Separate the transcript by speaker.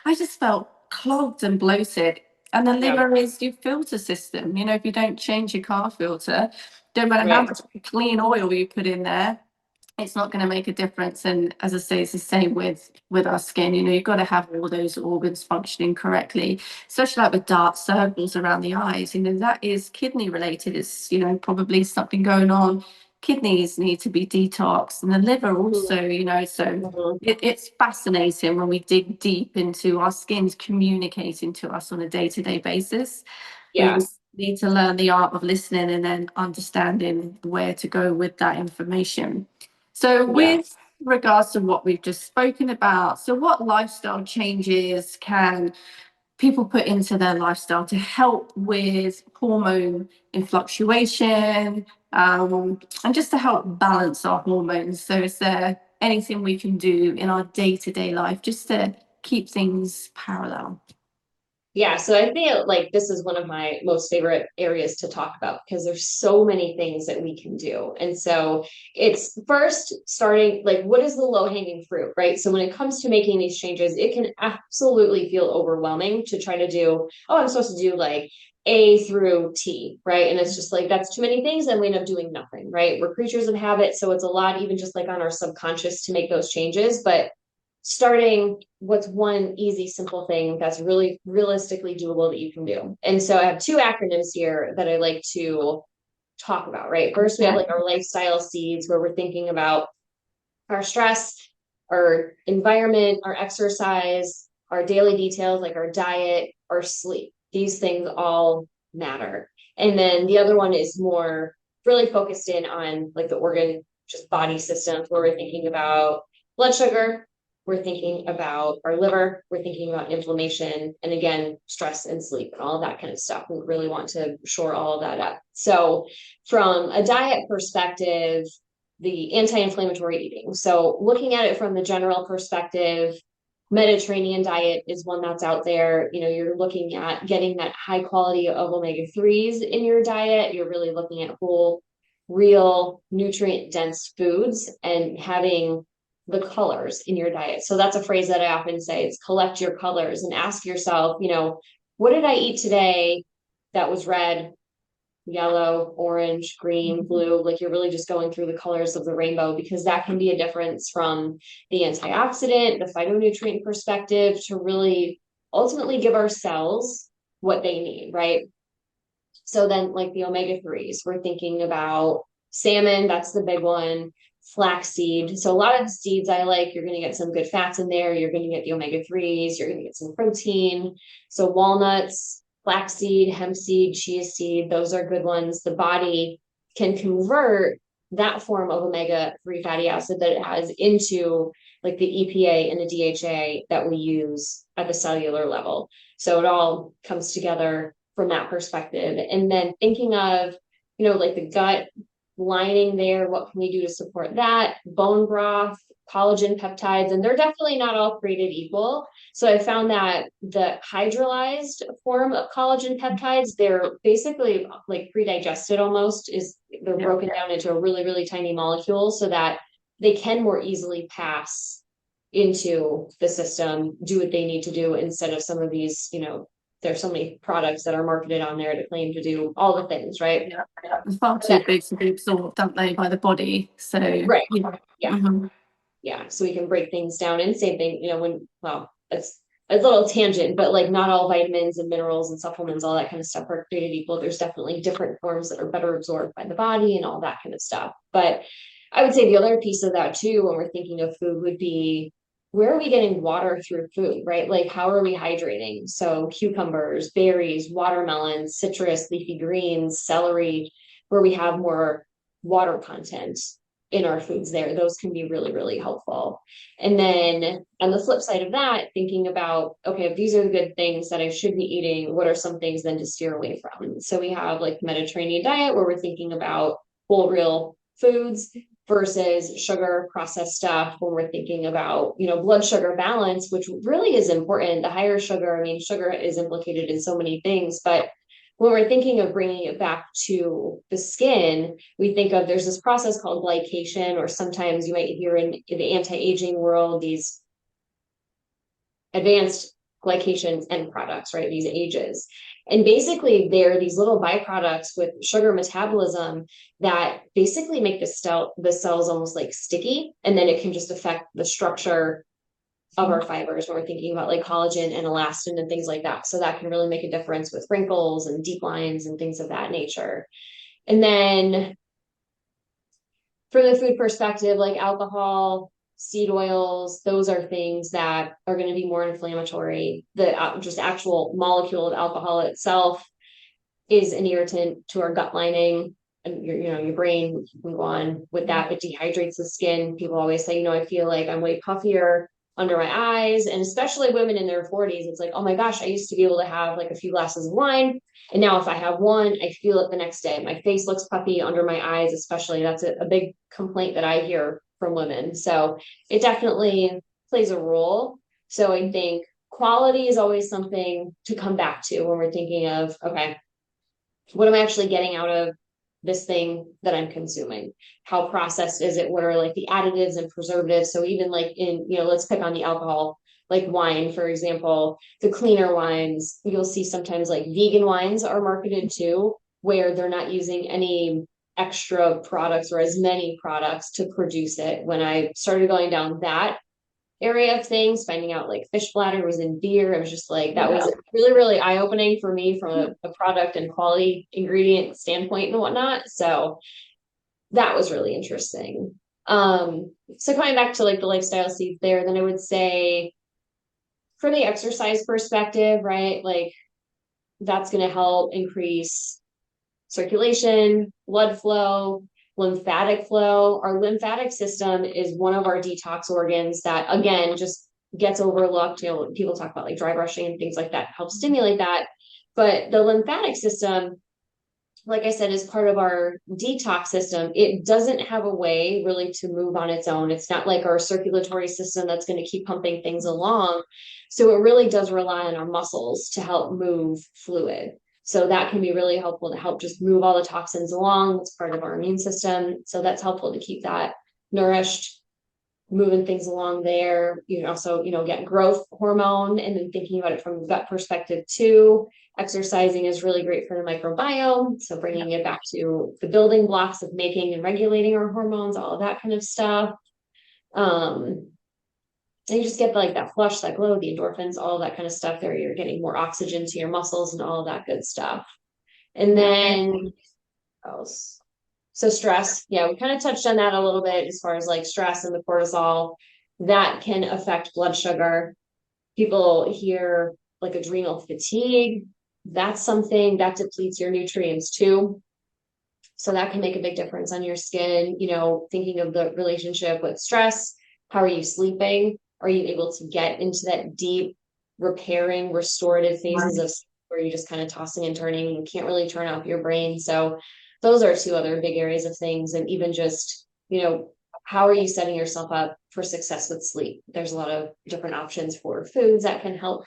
Speaker 1: I just felt clogged and bloated. And the
Speaker 2: Yeah.
Speaker 1: liver is your filter system. If you don't change your car filter, no matter how
Speaker 2: Right.
Speaker 1: much clean oil you put in there, it's not going to make a difference. And as I say, it's the same with our skin. You've got to have all those organs functioning correctly, especially like with dark circles around the eyes. That is kidney related. It's probably something going on. Kidneys need to be detoxed, and the liver also. So
Speaker 2: Mhm.
Speaker 1: it's fascinating when we dig deep into our skin's communicating to us on a day-to-day basis. We
Speaker 2: Yeah.
Speaker 1: just need to learn the art of listening and then understanding where to go with that information. So,
Speaker 2: Yeah.
Speaker 1: with regards to what we've just spoken about, so what lifestyle changes can people put into their lifestyle to help with hormone fluctuation, and just to help balance our hormones? So, is there anything we can do in our day-to-day life just to keep things parallel?
Speaker 2: Yeah, so I think like this is one of my most favorite areas to talk about because there's so many things that we can do. And so it's first starting like what is the low-hanging fruit, right? So when it comes to making these changes, it can absolutely feel overwhelming to try to do, oh, I'm supposed to do like A through T, right? And it's just like that's too many things and we end up doing nothing, right? We're creatures of habit, so it's a lot even just like on our subconscious to make those changes, but starting what's one easy, simple thing that's really realistically doable that you can do. And so I have two acronyms here that I like to talk about, right? First, we have
Speaker 1: Yeah.
Speaker 2: like our lifestyle seeds where we're thinking about our stress, our environment, our exercise, our daily details like our diet, our sleep. These things all matter. And then the other one is more really focused in on like the organ, just body systems where we're thinking about blood sugar, we're thinking about our liver, we're thinking about inflammation, and again, stress and sleep and all that kind of stuff. We really want to shore all of that up. So, from a diet perspective, the anti-inflammatory eating. So looking at it from the general perspective, Mediterranean diet is one that's out there. You're looking at getting that high quality of omega-3s in your diet. You're really looking at whole, real, nutrient dense foods and having the colors in your diet. So that's a phrase that I often say, it's collect your colors and ask yourself, what did I eat today that was red, yellow, orange, green, blue, like you're really just going through the colors of the rainbow because that can be a difference from the antioxidant, the phytonutrient perspective to really ultimately give our cells what they need, right? So then like the omega-3s, we're thinking about salmon, that's the big one, flaxseed. So a lot of the seeds I like, you're going to get some good fats in there, you're going to get the omega-3s, you're going to get some protein. So walnuts, flaxseed, hemp seed, chia seed, those are good ones. The body can convert that form of omega-3 fatty acid that it has into like the EPA and the DHA that we use at the cellular level. So it all comes together from that perspective. And then thinking of, like the gut lining there, what can we do to support that? Bone broth, collagen peptides, and they're definitely not all created equal. So I found that the hydrolyzed form of collagen peptides, they're basically like pre-digested almost, is they're
Speaker 1: Yeah.
Speaker 2: broken down into a really, really tiny molecule so that they can more easily pass into the system, do what they need to do instead of some of these, there's so many products that are marketed on there to claim to do all the things, right?
Speaker 1: Yeah. It's far too
Speaker 2: That,
Speaker 1: big to be absorbed, don't they, by the body? So,
Speaker 2: right.
Speaker 1: yeah.
Speaker 2: Yeah.
Speaker 1: Mhm.
Speaker 2: Yeah. So we can break things down and same thing, well, it's a little tangent, but like not all vitamins and minerals and supplements, all that kind of stuff are created equal. There's definitely different forms that are better absorbed by the body and all that kind of stuff. But I would say the other piece of that too, when we're thinking of food, would be where are we getting water through food, right? Like how are we hydrating? So cucumbers, berries, watermelons, citrus, leafy greens, celery, where we have more water content in our foods there. Those can be really, really helpful. And then on the flip side of that, thinking about, okay, if these are the good things that I should be eating, what are some things then to steer away from? So we have like Mediterranean diet where we're thinking about whole real foods versus sugar processed stuff when we're thinking about, blood sugar balance, which really is important. The higher sugar, I mean, sugar is implicated in so many things, but when we're thinking of bringing it back to the skin, we think of there's this process called glycation, or sometimes you might hear in the anti-aging world, these advanced glycation end products, right? These ages. And basically they're these little byproducts with sugar metabolism that basically make the cells almost like sticky. And then it can just affect the structure of our fibers when we're thinking about like collagen and elastin and things like that. So that can really make a difference with wrinkles and deep lines and things of that nature. And then from the food perspective, like alcohol, seed oils, those are things that are going to be more inflammatory. The just actual molecule of alcohol itself is an irritant to our gut lining and your brain can go on with that. It dehydrates the skin. People always say, I feel like I'm way puffier under my eyes, and especially women in their 40s. It's like, oh my gosh, I used to be able to have like a few glasses of wine, and now if I have one, I feel it the next day. My face looks puffy under my eyes, especially. That's a big complaint that I hear from women. So it definitely plays a role. So I think quality is always something to come back to when we're thinking of, okay, what am I actually getting out of this thing that I'm consuming? How processed is it? What are like the additives and preservatives? So even like in, let's pick on the alcohol, like wine, for example, the cleaner wines, you'll see sometimes like vegan wines are marketed too, where they're not using any extra products or as many products to produce it. When I started going down that area of things, finding out like fish bladder was in beer, it was just like, that was really, really eye-opening for me from a product and quality ingredient standpoint and whatnot. So that was really interesting. So coming back to like the lifestyle seeds there, then I would say from the exercise perspective, right, like that's going to help increase circulation, blood flow, lymphatic flow. Our lymphatic system is one of our detox organs that, again, just gets overlooked. People talk about like dry brushing and things like that help stimulate that. But the lymphatic system, like I said, is part of our detox system. It doesn't have a way really to move on its own. It's not like our circulatory system that's going to keep pumping things along. So it really does rely on our muscles to help move fluid. So that can be really helpful to help just move all the toxins along. It's part of our immune system. So that's helpful to keep that nourished, moving things along there. You can also, get growth hormone, and then thinking about it from the gut perspective too. Exercising is really great for the microbiome. So bringing it back to the building blocks of making and regulating our hormones, all of that kind of stuff. And you just get like that flush, that glow, the endorphins, all that kind of stuff there. You're getting more oxygen to your muscles and all of that good stuff. And then else. So stress, we kind of touched on that a little bit as far as like stress and the cortisol that can affect blood sugar. People hear like adrenal fatigue. That's something that depletes your nutrients too. So that can make a big difference on your skin. Thinking of the relationship with stress, how are you sleeping? Are you able to get into that deep repairing, restorative phases of where you're just kind of tossing and turning and can't really turn off your brain? So those are two other big areas of things. And even just, how are you setting yourself up for success with sleep? There's a lot of different options for foods that can help